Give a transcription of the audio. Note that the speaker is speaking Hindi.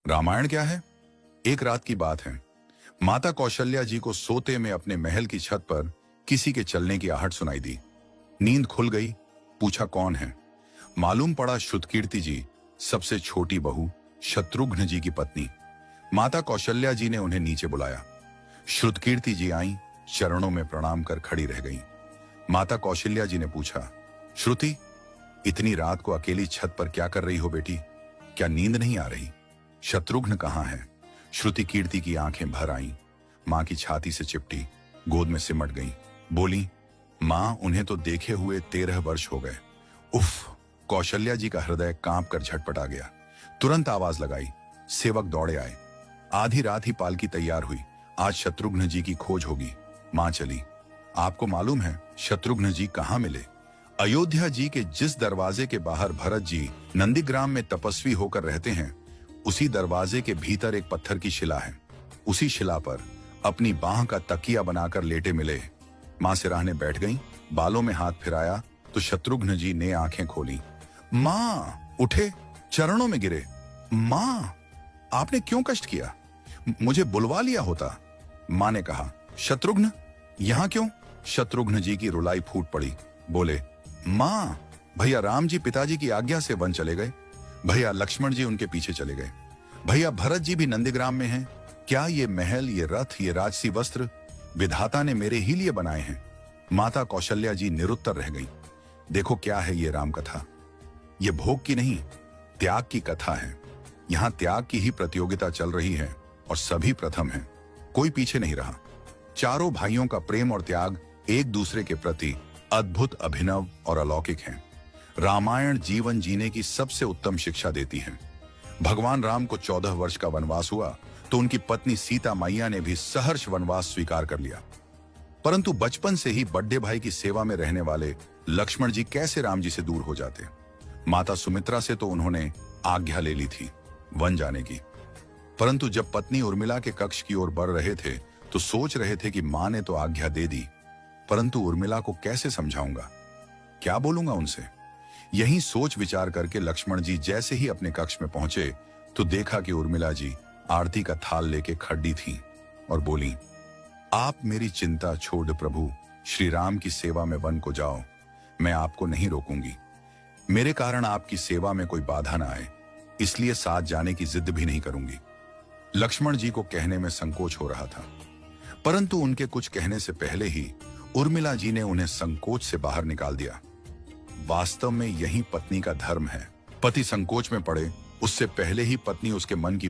रामायण क्या है? एक रात की बात है। माता कौशल्या जी को सोते में अपने महल की छत पर किसी के चलने की आहट सुनाई दी। नींद खुल गई। पूछा कौन है? मालूम पड़ा श्रुतकीर्ति जी, सबसे छोटी बहू, शत्रुघ्न जी की पत्नी। माता कौशल्या जी ने उन्हें नीचे बुलाया। श्रुतकीर्ति जी आई, चरणों में प्रणाम कर खड़ी रह गईं। माता कौशल्या जी ने पूछा, श्रुति, इतनी रात को अकेली छत पर क्या कर रही हो बेटी? क्या नींद नहीं आ रही? शत्रुघ्न कहाँ है? श्रुति कीर्ति की आंखें भर आईं, मां की छाती से चिपटी, गोद में सिमट गईं। बोली, मां, उन्हें तो देखे हुए 13 वर्ष हो गए। उफ! कौशल्या जी का हृदय कांप कर झटपटा गया। तुरंत आवाज लगाई। सेवक दौड़े आए। आधी रात ही पालकी तैयार हुई। आज शत्रुघ्न जी की खोज होगी। मां चली। आपको मालूम है शत्रुघ्न जी कहाँ मिले? अयोध्या जी के जिस दरवाजे के बाहर भरत जी नंदीग्राम में तपस्वी होकर रहते हैं, उसी दरवाजे के भीतर एक पत्थर की शिला है। उसी शिला पर अपनी बाह का तकिया बनाकर लेटे मिले। मां सिराहने बैठ गईं, बालों में हाथ फिराया तो शत्रुघ्न जी ने आंखें खोली। मां! उठे, चरणों में गिरे। मां, आपने क्यों कष्ट किया? मुझे बुलवा लिया होता। मां ने कहा, शत्रुघ्न यहां क्यों? शत्रुघ्न जी की रुलाई फूट पड़ी। बोले, मां, भैया राम जी पिताजी की आज्ञा से वन चले गए। भैया लक्ष्मण जी उनके पीछे चले गए। भैया भरत जी भी नंदीग्राम में हैं। क्या ये महल, ये रथ, ये राजसी वस्त्र विधाता ने मेरे ही लिए बनाए हैं? माता कौशल्या जी निरुत्तर रह गई। देखो क्या है ये राम कथा। ये भोग की नहीं, त्याग की कथा है। यहाँ त्याग की ही प्रतियोगिता चल रही है और सभी प्रथम हैं। कोई पीछे नहीं रहा। चारों भाइयों का प्रेम और त्याग एक दूसरे के प्रति अद्भुत, अभिनव और अलौकिक हैं। रामायण जीवन जीने की सबसे उत्तम शिक्षा देती है। भगवान राम को 14 वर्ष का वनवास हुआ तो उनकी पत्नी सीता मैया ने भी सहर्ष वनवास स्वीकार कर लिया। परंतु बचपन से ही बड़े भाई की सेवा में रहने वाले लक्ष्मण जी कैसे राम जी से दूर हो जाते? माता सुमित्रा से तो उन्होंने आज्ञा ले ली थी वन जाने की, परंतु जब पत्नी उर्मिला के कक्ष की ओर बढ़ रहे थे तो सोच रहे थे कि मां ने तो आज्ञा दे दी, परंतु उर्मिला को कैसे समझाऊंगा, क्या बोलूंगा उनसे? यही सोच विचार करके लक्ष्मण जी जैसे ही अपने कक्ष में पहुंचे तो देखा कि उर्मिला जी आरती का थाल लेके खड़ी थी और बोली, आप मेरी चिंता छोड़ प्रभु, श्री राम की सेवा में वन को जाओ। मैं आपको नहीं रोकूंगी। मेरे कारण आपकी सेवा में कोई बाधा ना आए, इसलिए साथ जाने की जिद भी नहीं करूंगी। लक्ष्मण जी को कहने में संकोच हो रहा था, परंतु उनके कुछ कहने से पहले ही उर्मिला जी ने उन्हें संकोच से बाहर निकाल दिया। वास्तव में यही पत्नी का धर्म है। पति संकोच में पड़े उससे पहले ही पत्नी उसके मन की